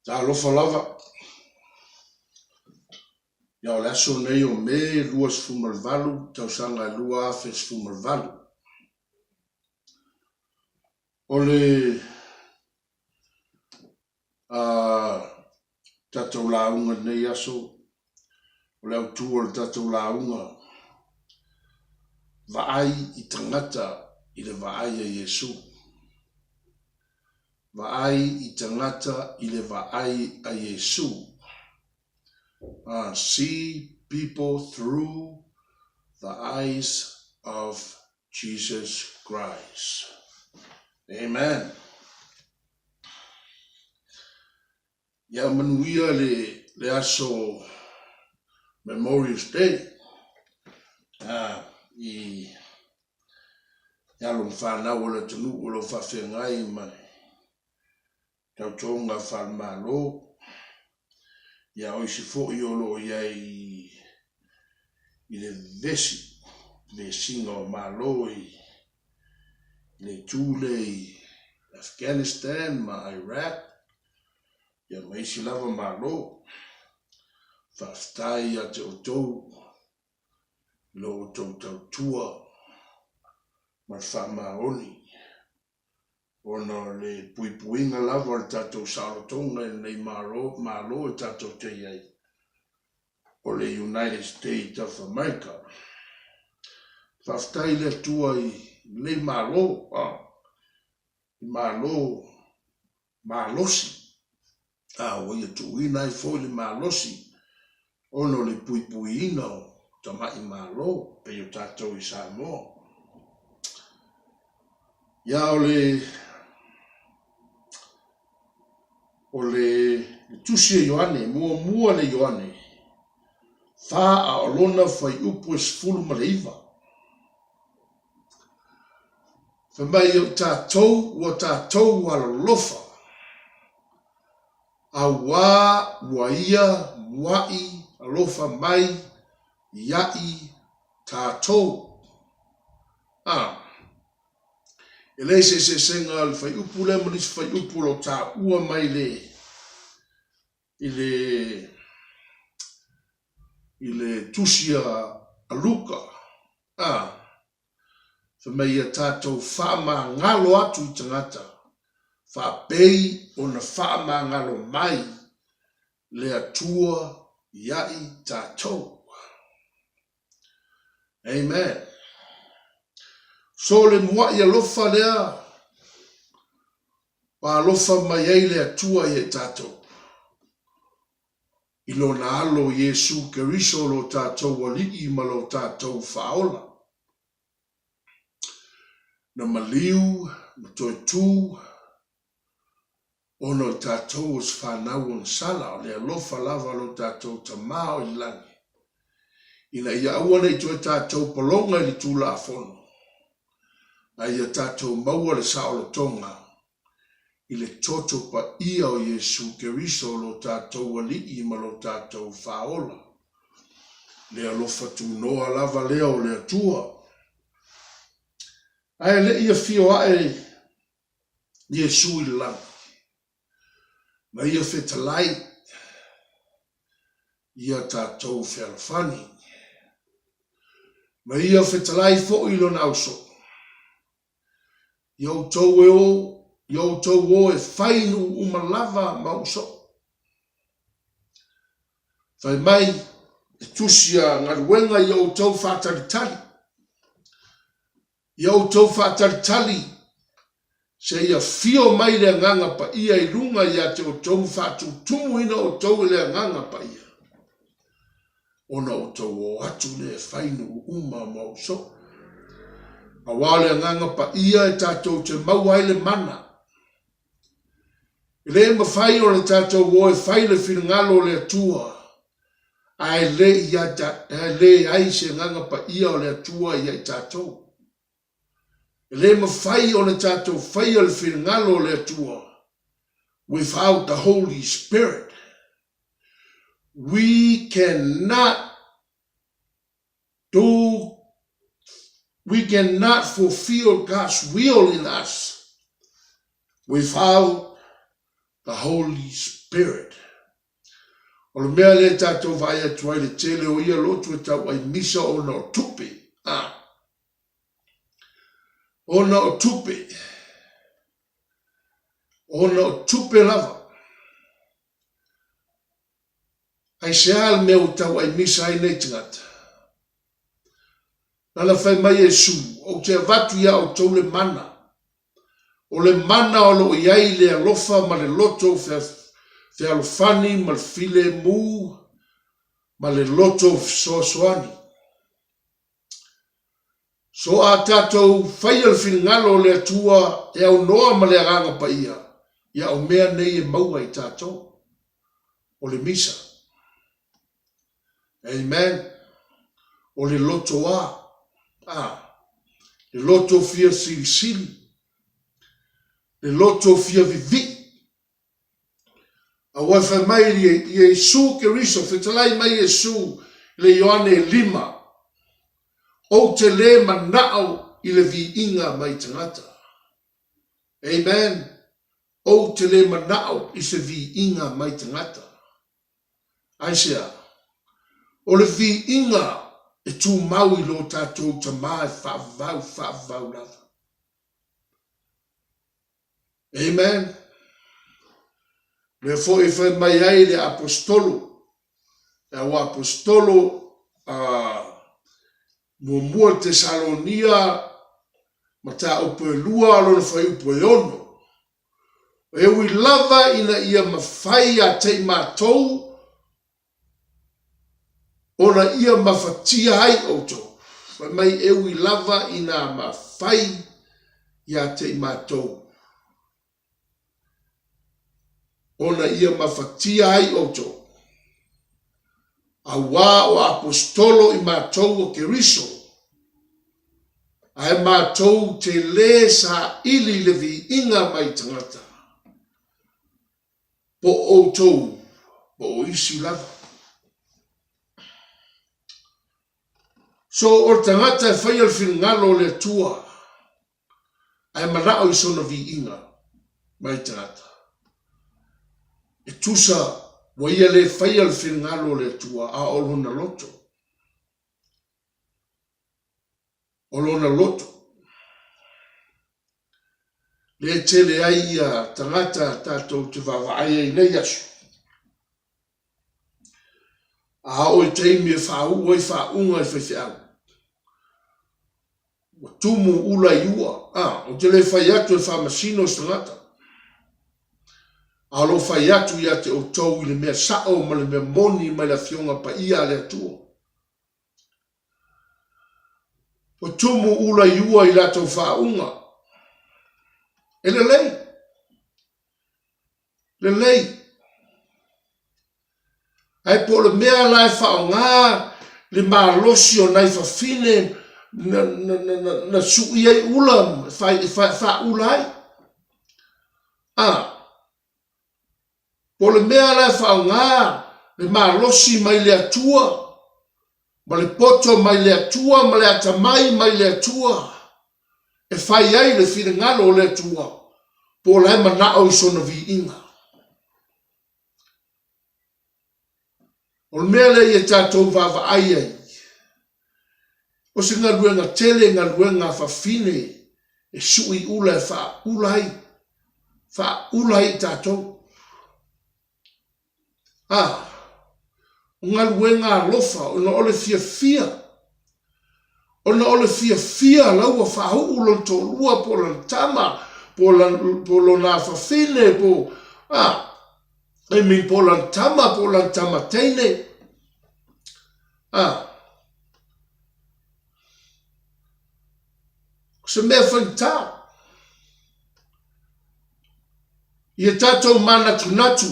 Ta alofa lava. Ia o le aso nei o me 2.12 tausaga 2.12. O le tatou launga nei aso, o le autua o le tatou launga, vaai I tangata I le vaai a Iesu. Vaai I tangata I le vaai a Iesu. See people through the eyes of Jesus Christ. Amen. Ia manuia le aso Memorial Day. I along whanau o le tunu o lo whawhengai mai. Tautonga whanmalo. Ia oisi fo I olo iai I le vesinga o malo I le tūle I Afghanistan ma Iraq. Ia maisi lava malo. Whaftai a te otou. Lo otou tautua. Ma whamaoni. Ono le puipuinga lava le tatou sarotonga nei malo e tatou te iai. O le United States of America. Whaftai le tua I le malo. Malosi. O ia tuina I fo le malosi. Ono le puipuina o tamai malo. Pe o tatou I Samoa. Ia o le tusi e Ioane, mua le Ioane. Wha a olona whai upu e sfulu ma le iwa. Whamai o tātou ua tātou ala lofa. A ua ia, muai, alofa mai, iai, tātou. Ele se senga al fai upu le manis fai upu lo ta ua mai ile tusia aluka. Whamai a tātou whaama ngalo atu I tangata. Whapei o na whaama ngalo mai le atua iai tātou. Amen. So le mua I alofa lea, pa alofa mai ei le atua I tātou. I lo na alo Iesu Keriso lo tātou walii ma lo tātou whaola. Na maliu, na toi tū, ono tātou os whanau on sala, o le alofa lava lo tātou tamao I langi. Ina ia awana I toi tātou palonga I tūla a fono. Ai a tātou maua le saolo tonga. I le toto pa ia o Iesu Keriso lo tātou walii ma lo tātou whaola. Le alofa tu noa lava lea o le atua. Ai le ia fio ae Iesu I lang. Ma ia fetalai. Ia tātou whelafani. Ma ia fetalai fo I lo nauso. Yo tau o e whainu umalava mauso. Whai mai e tusia ngaruenga yo tau whataritari. Yo tau whataritari se ia fio mai le nganga pa ia I runga ia te o tau whatutumu ina o tau le nganga pa ia. Ona o tau o atu le whainu uma mauso. A wale nganga pa ia e tātou te maua le mana. I le mawhai o le tātou o e whai le whingalo le atua. Ai le ai se nganga pa ia o le atua ia I tātou. I le mawhai o le tātou whai o le whingalo le atua. Without the Holy Spirit, we cannot fulfill God's will in us without the Holy Spirit. O le mea le tātou vai atu ai le tele o ia lotu e tau ai misa o na o tupe. O na o tupe. O na o tupe lava. Ai se al mea o tau ai misa ai nei tingata. Nala fai mai Yesu, o te avatu ia o tau le mana. O le mana o lo iai le alofa ma le loto fe alofani ma le file mu ma le loto soasoani. So a tātou fai al finngalo le atua e au noa ma le aranga pa ia. Ia o mea nei e maua i tātou. O le misa. Amen. O le loto a. Le loto fia sili. Le loto fia vivi. A wafa mai Yesu Keriso, fetalai mai Yesu le Ioane 5. O te le manao i le vi inga mai tangata. Amen. O te le manao i se vi inga mai tangata. Aisea. O le vi inga e tu mau i lo tātou ta mai whaavau lava. Amen. Le fo e whai mai ai le apostolo. E o apostolo mua Tesalonia ma ta upe lua alo na whai upe ono. E ui lava ina ia mawhai a te mātou ona ia mawhatia ai auto. Whai mai e ui lava ina mawhai ia te mātou. Ona ia mawhatia ai auto. A wā o apostolo i mātou o Keriso. Ai mātou te le sa ili le vi inga mai tangata. Po outou, po o isi lava. So o tangata e whai al whingalo le tua. Ai marao i sona vi inga mai tangata. E tusa wa ia le whai al whingalo le tua a olona loto. Olona loto. Le tele ai a tangata tātou te wawaaia i nei asu. A oi teimi e whau oi whaunga e whaiwhiau. Wa tumu ula iua. O te le whai atu e whamasino tangata. A lo whai atu ia te o tau i le mea sao ma le mea moni mai la fionga pa ia le atua. O tumu ula iua i lato whaunga. E le lei. Le lei. Ai po le mea lai whaunga le malosi o nai whawhine na sui ai ula wha ulai. Po le mea lai whaunga le malosi mai le atua. Ma le poto mai le atua, ma le atamai mai le atua. E whai ai le whine ngalo le atua. Po lai manao i sona vi inga. O le mea le i e tātou vava ai ai. O se ngā ruenga tele, ngā ruenga whawhine, e sui ula e wha ulai. Wha ulai tātou. Ngā ruenga lofa, o na ole fia fia. O na ole fia fia laua wha ulon tō lua po lan tama, po lo na whawhine, po lan tama teine. Se mea whaintā. Ia tātou mana tunatu.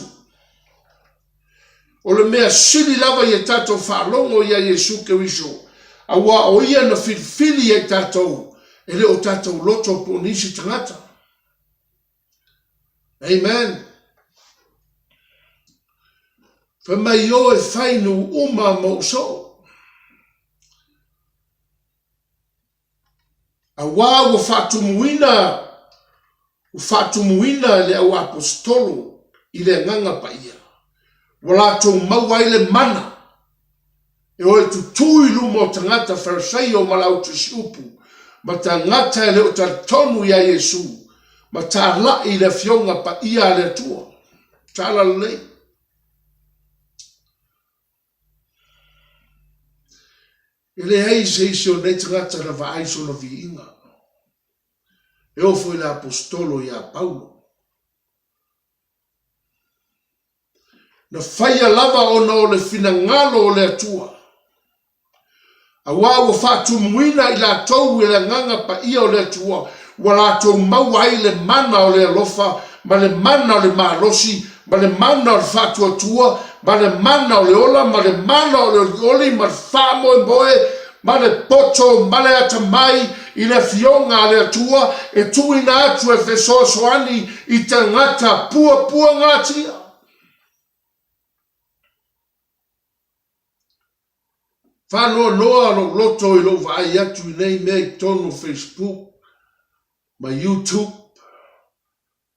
O le mea sili lava ia tātou whaalongo ia Yesu Keriso. A wā o ia na whilwhili ia tātou. E le o tātou loto po nisi tangata. Amen. Whamai o e whainu uma mauso. A wā o whatumuina le au apostolo. i le nganga pa ia. Wala tō maua i le mana. E oe tutui lumo tangata Farisei o malau tu siupu. Ma tangata e leo tonu ia Yesu. Ma ta la i le fionga pa ia le tua. Ta la lei. E le hei se isi o nei tangata na vaaiso na vi inga. E o foi le apostolo ia Paulo. Na whaia lava o na o le fina ngalo o le atua. A wawo whātu muina i la tau i le nganga pa ia o le atua. Wa la tau maua i le mana o le alofa, ma le mana o le marosi, ma le mana o le whātu atua, ma le mana o le ola, ma le mana o le oli, ma le whāmo e moe, ma le poto, ma le atamai, i le fionga le atua, e tuina atu e fesoasoani i tangata pua ngatia. Whanoa noa lo loto i lo vai atu i nei mea i tono Facebook, ma YouTube,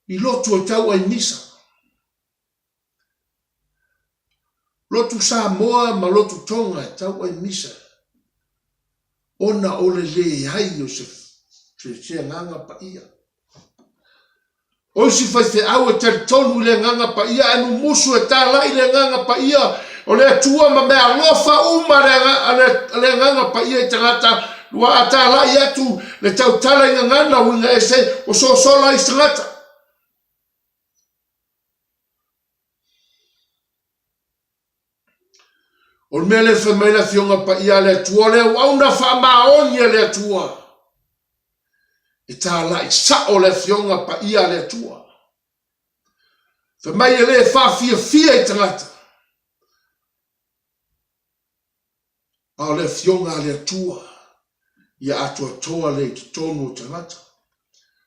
i loto e tau ai misa. Loto Samoa ma loto Tonga e tau ai misa. Ona ole le hai o se nganga pa ia. O si fai te au e te tonu le nganga pa ia, anu musu e tā lai le nganga pa ia, o le atua ma mea lofa uma le nganga pa ia i tangata, lua a tā lai atu le tau tala i ngana winga e se o so sola i tangata. O le mea le whamaila fionga pa ia le atua, le wauna whamaonia le atua. E tā lai sa o le fionga pa ia le atua. Whamai e le whawhia i tangata. A le fionga le atua. Ia atua toa le ki tonu o tangata.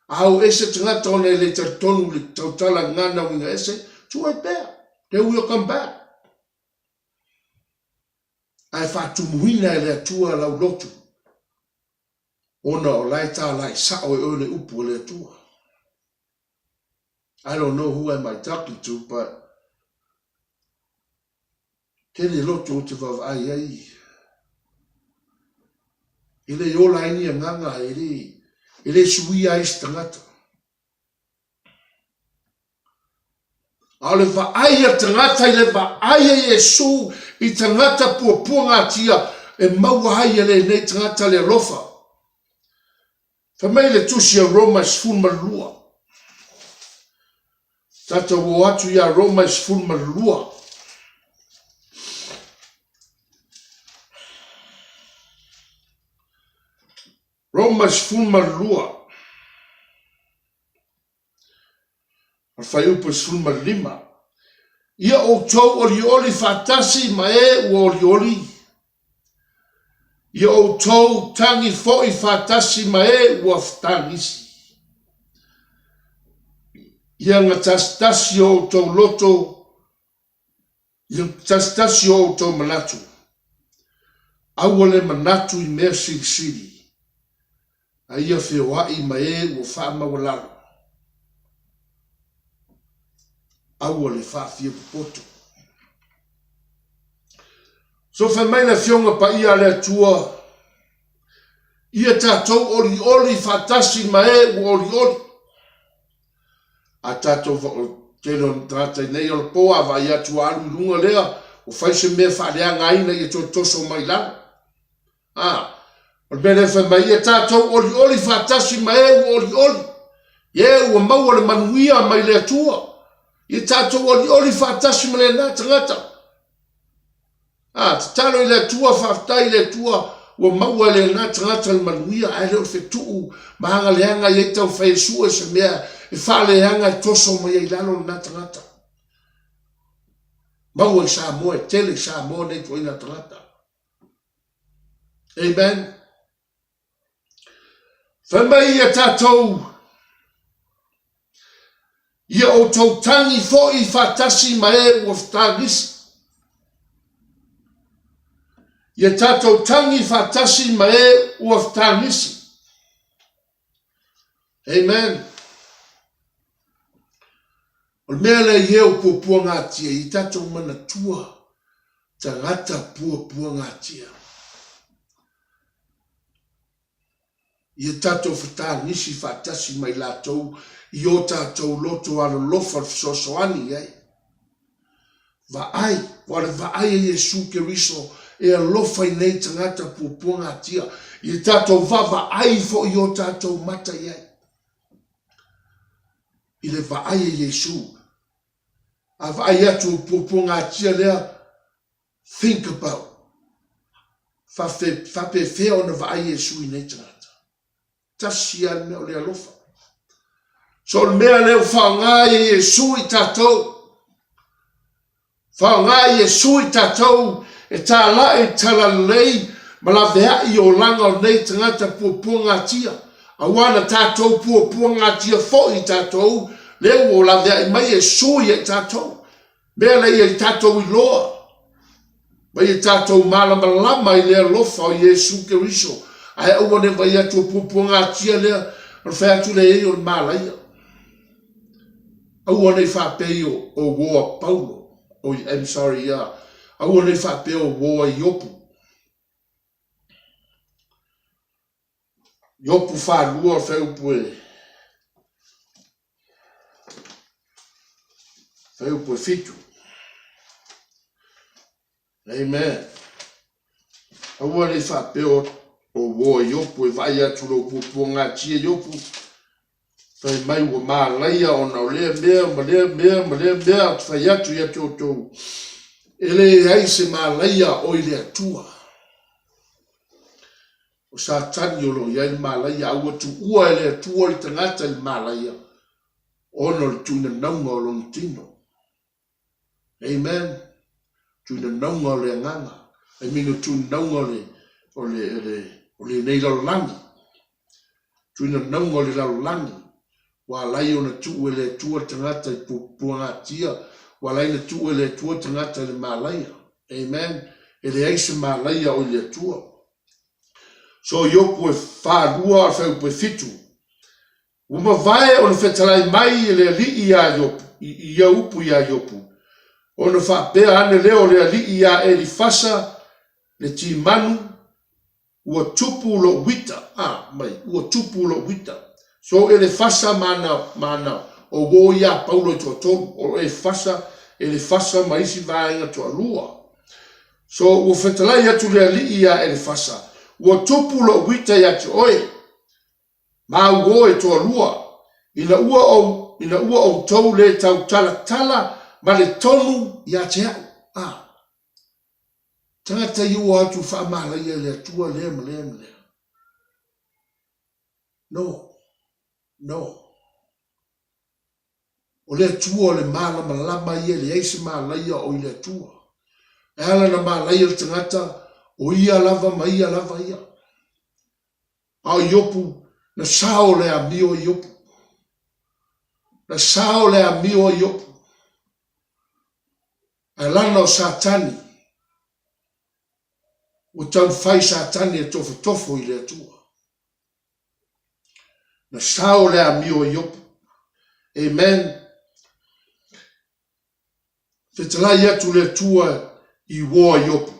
Au ese tangata o le tonu le tautala ngana winga ese. Tua e pēr. They will come back. Ai whatumuhina e le atua lau lotu. Ona o lai tā lai sa o e ole upu o le atua. I don't know who am I talking to, but tene lotu o te wawai ai. Ele ola ini a nganga ele sui ai stangata. A le whaai a tangata i le whaai a Yesu i tangata pua ngatia e maua hai ele nei tangata le lofa. Whamai le tusi a Romans fulmalua. Tata wo atu ia Romans fulmalua. Romans fulmalua. Al fai upes fulmalima. Ia o tau oli fatasi ma e u oli. Ia o tau tangi foi fatasi ma e u aftangisi. Ia nga tastasi o tau loto. Ia tastasi o tau manatu. Awale manatu i mea siri. A ia whiwai ma e u whaama walalo. Awale whawhia pupoto. So whamai na fionga pa ia le atua. Ia tātou oli fatasi ma e u oli. A tātou tēno tātai nei o le poa vai atua alu lunga lea. O whaise mea whareanga aina i to toso mai lana. O mele whamai ia tātou oli fatasi ma e u oli. Ie ua maua le manuia mai le atua. Ia tātou oli fatasi ma le nā tangata. Te talo i le atua whaftai le atua ua maua le nā tangata le manuia ai leo whetuu mahanga leanga i tau whaesua se mea e whaleanga i toso mai i lalo nā tangata. Maua i Samoa e tele Samoa nei tu i nā tangata. Amen. Whamai ia tātou ia o tau tangi fo i fatasi ma e ua whtagisi. Ia tātou tangi fatasi ma e ua whtagisi. Amen. O mea le ieu pua ngā tia I tatou mana tua tangata pua ngā tia. Ia tatou whata nisi whatasi mai lātou I o tatou loto alo lofa fisosoani ai. Vaai, wale vaai e Yesu Keriso e alofa I nei tangata pua ngā tia. Ia tatou vaai fo I o tatou mata iai. I le vaai e Yesu. A vaai atu pua ngā tia lea, think about. Fape feo na vaai Yesu I nei tangata. Tasi ane o le alofa. So le mea leo whaonga e Yesu I tatou. Whaonga e Yesu I tatou e tā la e tala lei ma la vea I o langa o nei tangata pua ngā tia. A wana tatou pua ngā tia fo I tatou leo o la vea I mai Yesu I tatou. Mea le I tatou I loa. Mai I tatou malama I le alofa o Yesu Keriso. Ai au ne vai atu pua ngā tia lea o whai atu le e o malaia. Au ne whapei o Woa Paulo. I'm sorry, yeah. Au ne whapei o Woa Iopu. Iopu whanua o whai upu e. Whai upu e fitu. Amen. Au ne whapei o Woa Iopu e vai atu lo pua ngā tia Iopu. Whai mai ua mālaia o nao lea mea, whai atu ia tōtou. E le ai se mālaia o I le atua. O sa tani o lo iai mālaia, au atu ua e le atua I tangata I mālaia. Ono le tūna naunga o lon tino. Amen. Tūna naunga o le anganga. I mino tūna naunga o le nei laulangi. Tūna naunga o le laulangi. Wa lai ona tu ele tua tangata I pua ngā tia. Wa lai na tu ele tua tangata le mālaia. Amen. Ele eise mālaia o le tua. So Iopu e whārua a whau pe fitu. Uma vai ona whetalai mai ele li ia Iopu. Ia upu ia Iopu. Ona whapea ane leo le li ia e li fasa le ti manu. Ua tupu lo wita. Mai. Ua tupu lo wita. So ele fasa mana o wo ia Paulo I tōtonu. O ele fasa maisi vaenga to alua. So ua whetalai atu lea li ia ele fasa. Ua tupu lo wita ia te oe. Ma uo to alua. Ina ua o tau le tau tala ma le tonu ia te au. Tangata iua atu whaamala ia le atua lea ma lea. No. O le atua o le malama ia le eise malaia o I le atua. E ala na malaia le tangata o ia lava ma ia lava ia. A Iopu na sao le amio Iopu. Na sao le amio Iopu. A lana o satani. O tau whai satani e tofo I le atua. Na sao le amio Iopu. Amen. Whetalai atu le tua I Woa Iopu.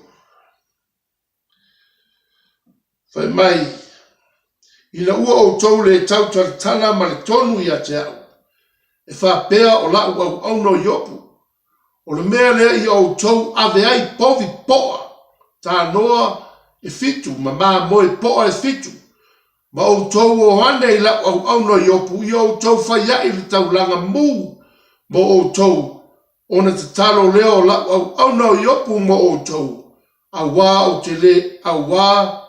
Whai mai. Ina ua o tau le tau tala ma le tonu ia te au. E whapea o lau au no Iopu. O le mea lea I o tau ave ai povi poa. Tā noa e fitu. Ma moe poa e fitu. Ma o tau o hane I lau au no Iopu. I o tau whaiai le tau langa mū. Mo o tau. Ona te talo leo lau au no Iopu mo o tau. A wā o te le. A wā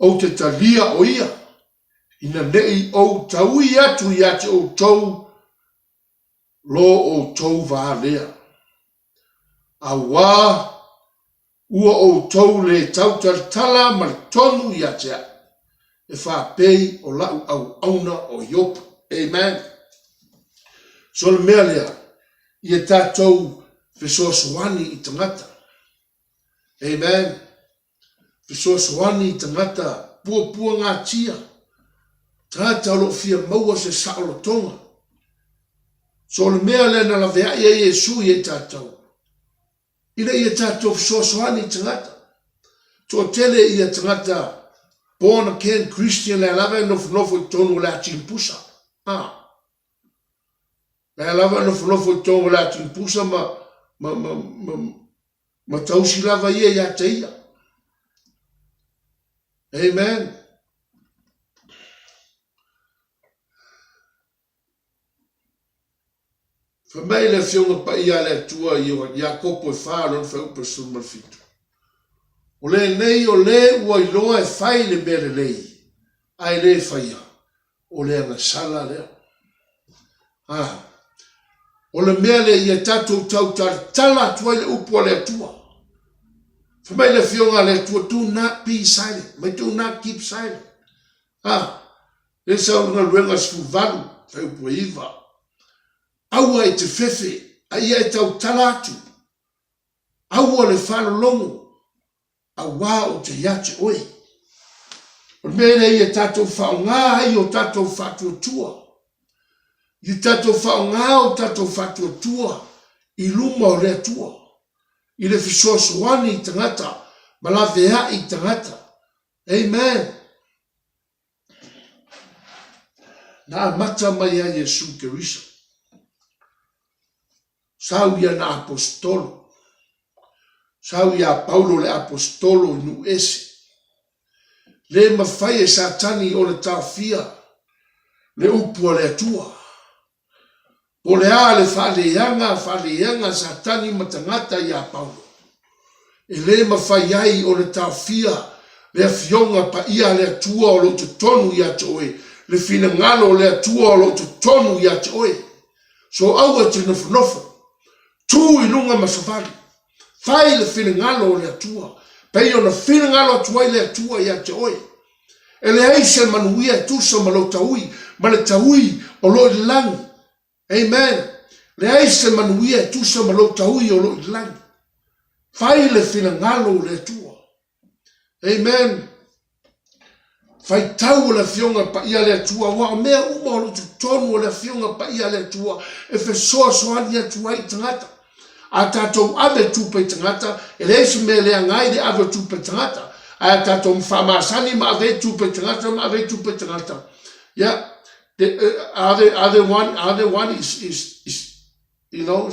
o te talia o ia. Ina nei o tau I atu I ate o tau. Lo o tau vā lea. A wā. Ua o tau le tau tala ma le tonu I ate a. E whapei o lau au auna o Iopu. Amen. So le mea lea. I e tātou whesoasoani I tangata. Amen. Whesoasoani I tangata. Pua ngā tia. Tangata lo fia maua se saolo tonga. So le mea le na la vea ia Yesu ia tātou. Ina ia tātou soasoani tangata. So tele ia tangata born again Christian le lava nofo tonu le atimpusa. Le lava nofo tonu le atimpusa ma tausi lava ia te ia. Amen. Famai le fionga pa ia le tua ia kopo e whāron whau pa sumafitu. O le nei o le ua iloa e whai le mea le lei. Ai le whaia. O le anga sala leo. O le mea le ia tatou tau tala tua le upo le tua. Famai le fionga le tua, do not be silent. Mai do not keep silent. Le saunga luenga sfuvalu. Whau po iwa. Aua e te fefe, a ia e tau talatu. Aua le whalolongo, a wā o te iate oi. O mea ia tātou whaonga ai o tātou whatua tua. I tātou whaonga o tātou whatua tua, i luma o rea tua. I le fisoasoani i tangata, malawea i tangata. Amen. Nā mata mai a Yesu Keriso. Sau ia na apostolo. Sau ia Paulo le apostolo nu ese. Le mawhai e satani o le tawhia. Le upua le atua. O le a le whaleanga satani matangata ia Paulo. E le mawhai ai o le tawhia. Le fionga pa ia le atua o lo te tonu ia te oe. Le fina ngalo le atua o lo te tonu ia te oe. So aua te nofo. Tu i lunga masafari. Whai le whingalo le atua. Pei o na whingalo atua i le atua i a te oe. E le aise manuia tusa ma lo taui. Ma le taui o lo i langi. Amen. Le aise manuia tusa ma lo taui o lo i langi. Whai le whingalo le atua. Amen. Whai tau le fionga pa ia le atua. Wa mea uma o lo tu tonu le fionga pa ia le atua. E fe soa soani atua i tangata. A tātou ave tupe tangata, e leisi me lea ngai de ave tupe tangata. A tātou mwhamasani ma ave tupe tangata, Yeah, the other one is you know,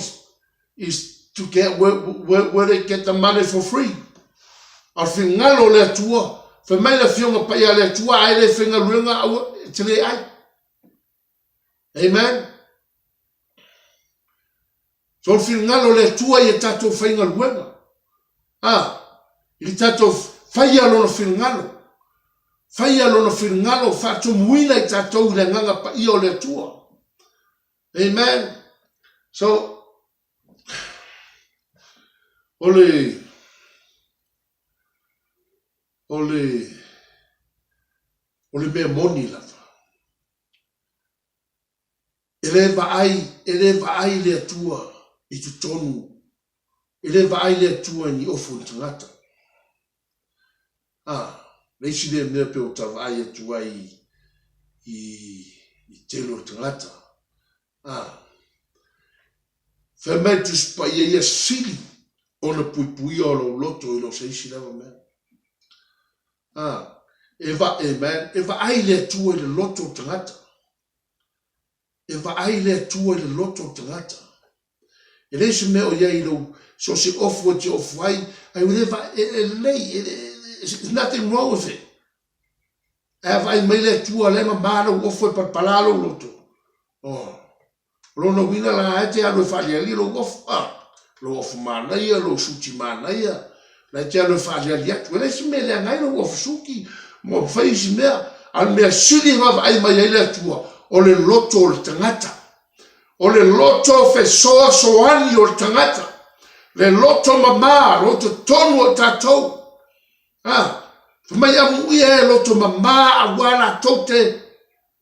is to get where they get the money for free. Al fingalo le tua, fe mai le fionga pa ia le tua, ai le finga runga au te le ai. Amen. So whingalo le tua i tātou whainga luenga. I tātou whaia lona whingalo. Whaia lona whingalo whātou muina i tātou le nganga pa i o le tua. Amen. So, ole mea moni lava. Ele va ai le tua. I tu tonu. Ele vai le tua ni ofu tangata. Leisi le mea pe o ta vai atua i telo tangata. Whamai tu spa ia sili o na puipui o lo loto i lo seisi lava mea. Amen. E va ai le tua i le loto tangata. E va ai le tua i le loto tangata. E leisi mea o iei lo, so se ofu o te ofu ai, ai whatever, there's nothing wrong with it. E vai mai le tua le mamara o ofu e parpalalo loto. Lona wina la e te alo e whaleali lo ofu, lo ofu mana ia, lo suti mana ia, la te alo e whaleali atu. E leisi mea le angai lo ofu suki, mo whaisi mea, al mea siri hawa ai mai ai le tua, o le loto o le tangata. O le loto fe soa soani o tangata. Le loto mama, loto tonu o tātou. Mai amuia e loto mama a wala tote.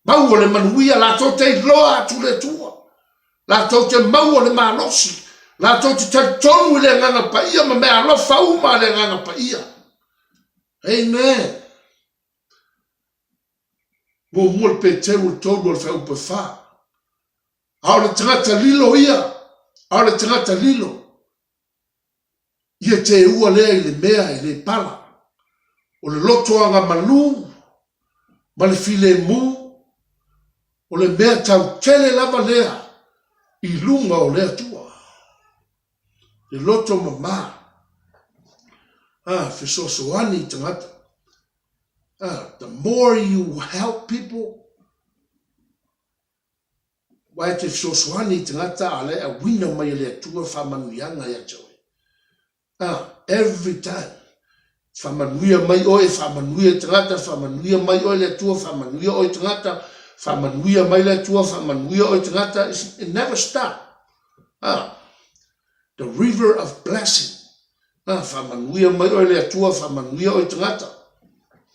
Mau o le manuia la tote loa tu le tua. La tote mau o le malosi. La tote te tonu le nganga pa ia, ma mea lofa uma le nganga pa ia. Amen. Mo mul pe te u tonu o le feu pe wha. A o le tangata lilo ia. A o le tangata lilo. Ia te ua lea i le mea i le pala. O le loto anga manu. Ma le file mu. O le mea tau tele lava lea. I lunga o lea tua. Le loto mama. Fesosoani tangata. The more you help people, wai te fesosoani tangata ale a wina mai le tua whamanuianga ia joe. Every time. Whamanuia mai oe, whamanuia tangata, whamanuia mai oe le tua, whamanuia oe tangata, whamanuia mai le tua, whamanuia oe tangata. It never stops. The river of blessing. Whamanuia mai oe le tua, whamanuia oe tangata.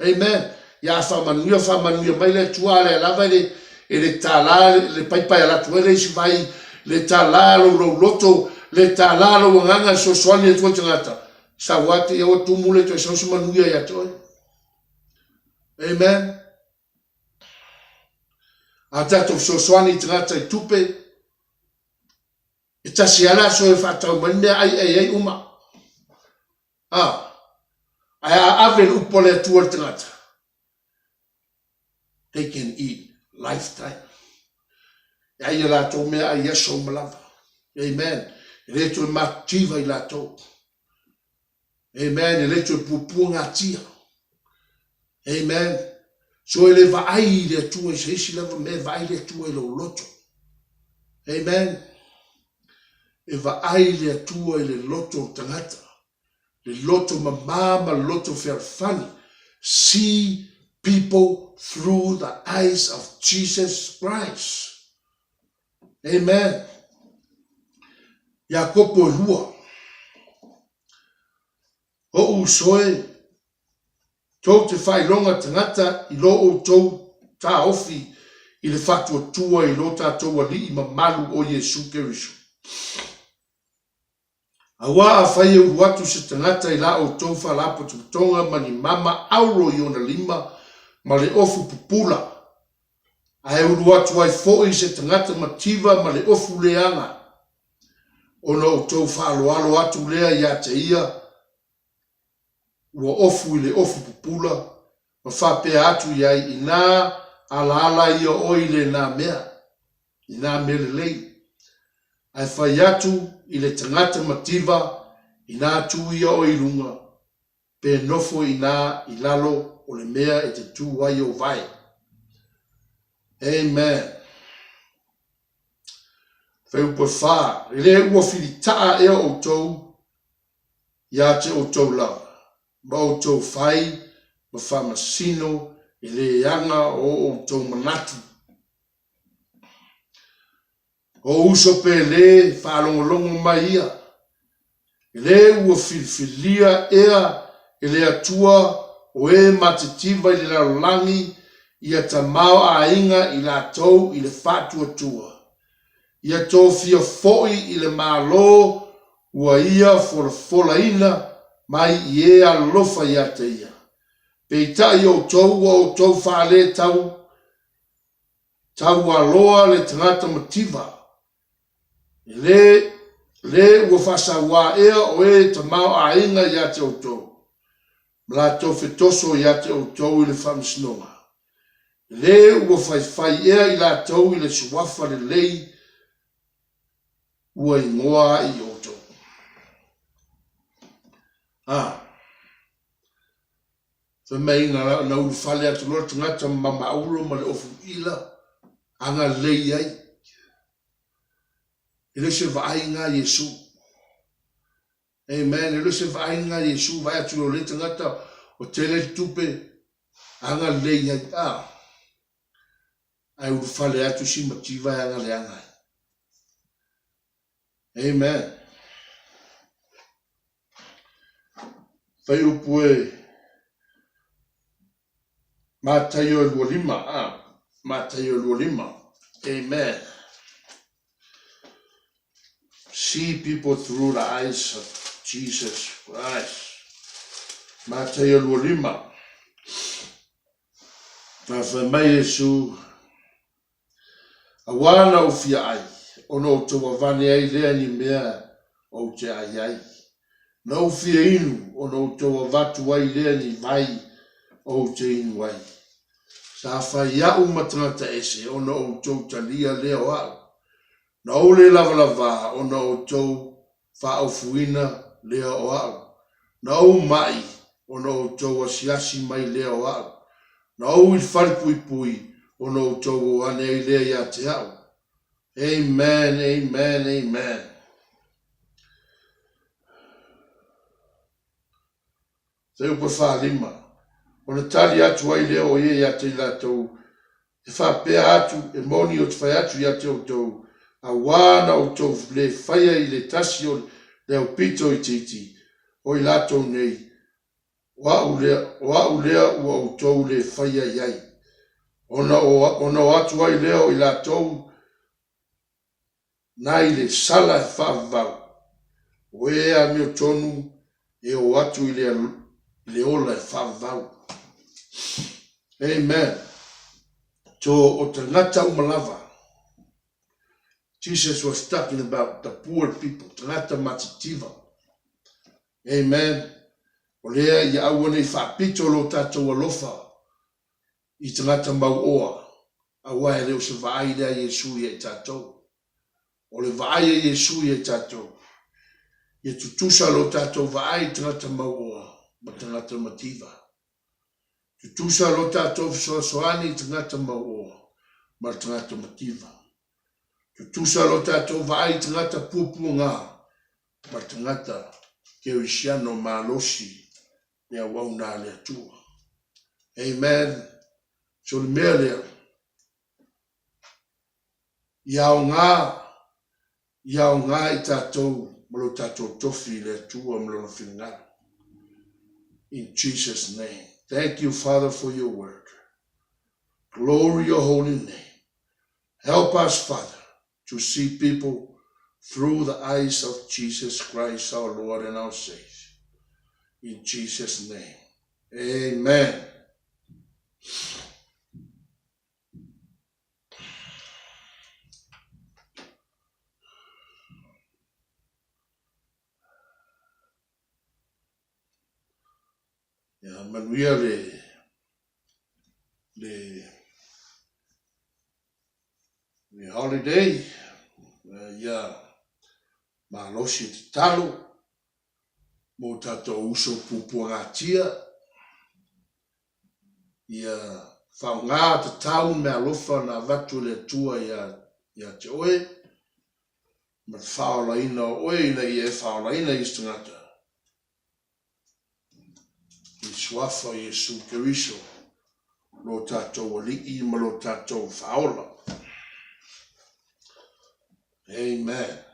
Amen. Ya whamanuia mai le tua le lava le tala, le paipai ala tua le isi vai, le tala lo loto, le tala lo wanganga so soani le tua tangata. Sa wate ya watu mule to sa manuia ya toi. Amen. Ata to so soani tangata I tupe. Ita siala so e fatau mane ai uma. Ai avel upole tua tangata. They can eat lifetime. Ya la to me ai yeso malava. Amen. Reto mativa I la to. Amen. Reto pupunga tia. Amen. So ele vai le tua se si lava me vai le tua lo loto. Amen. E vai le tua le loto tangata. Le loto mama loto ferfani. See people through the eyes of Jesus Christ. Amen. Yakopo lua. O usoe. Tau te whai longa tangata I lo o tau ta ofi I le whatua tua I lo tātou a li I mamalu o Yesu Keriso. Awa a whai e uatu se tangata I la o tau whalapo tutonga mani mama auro I ona lima ma le ofu pupula. A e uatu ai foi se tangata mativa ma le ofu leanga. Ona o tau whaloalo atu lea ia te ia. Ua ofu I le ofu pupula, ma whapea atu iai ina ala ia oile nā mea, ina mele lei. Ai whai atu I le tangata mativa, ina atu ia o ilunga, pe nofo ina I lalo o le mea e te tū ai o vai. Amen. Wheu po wha, le ua whiritaa ea o tau, ia te o tau lau. Ma o tau whai, ma whamasino, I le anga o tau manatu. O uso pe le whalongolongo mai ia. Le ua whilwhilia ea, le atua o e matitiva I le laulangi, ia tamau a inga I la tau I le whatua tua. Ia tau fia foi I le malo, ua ia fola ina, mai I e alofa ia te ia. Peitai o tau whaale tau aloa le tangata mativa. Le ua whasawa ea o e tamau a inga ia te o tau. Mla tau fetoso ia te o tau I le whamisnonga. Le ua whai ea I la tau I le suwafa le lei ua ingoa I o tau. Mei na ulu whale atu lora tangata mama auro ma le ofu ila anga lei ai. Ele se vai ngā Yesu. Amen. Ele se vai ngā Yesu vai atu lo le tangata o tele tupe anga lei ai. Ai ulu whale atu si mativa anga le anga. Amen. Whai upue Matayo Lima. Matayo Lima. Amen. See people through the eyes of Jesus Christ. Matayo Lima. Fa mai Yesu. Awana o fia ai, ono to wavane ai lea ni mea o te ai ai. Na o fia inu, ono to wavatu ai lea ni vai o te inu ai. Sa whai au matangata ese, ono o to talia lea o au. Na o le lava lava, ono o to wha fuina lea o au. Na o mai, ono o to asiasi mai lea o au. Na o il fari pui pui, ono o to o ane ai lea ia te au. Amen, amen, amen. Te upa whaalima. O na tali atu ai leo o ie ia te ila tau. E whapea atu, e moni o te whai atu ia te o tau. A wana o tau le whaia i le tasi o le au pito i titi. O i lato nei. Wa u lea ua o tau le whaia iai. Ona o atu ai leo i lato nai le sala e whaavau. O ea meo tonu e o atu i le ola e whaavau. Amen. So o te ngata umalava. Jesus was talking about the poor people, te ngata matitiva. Amen. O lea i awane i whaapito lo tātou alofa i te ngata mau oa. Awa e leo se vaai lea Yesu i e tātou. O le vaai e Yesu i e tātou. Ia tutusa lo tātou vaai te ngata mau oa, ma te ngata mativa. Tutusa lo tātou soani te ngata mau oa, ma te ngata mativa. Tutusa lo tātou vaai te ngata pupu ngā, ma te ngata ke uisiano malosi lea wauna lea tua. Amen. So le mea lea. Iau ngā i tātou, malo tātou tofi lea tua malo whingā. In Jesus' name. Thank you, Father, for your word. Glory your holy name. Help us, Father, to see people through the eyes of Jesus Christ, our Lord and our Savior. In Jesus' name. Amen. Yeah, manuia le holiday, ia malosi te talo, mo tātou uso pupuangatia, ia whaungā te tau me alofa na vatu le tua ia te oe, ma te whaolaina oe ina i e whaolaina i stangata. I swafa Yesu Keriso, lo tātou alii ma lo tātou whaola. Amen.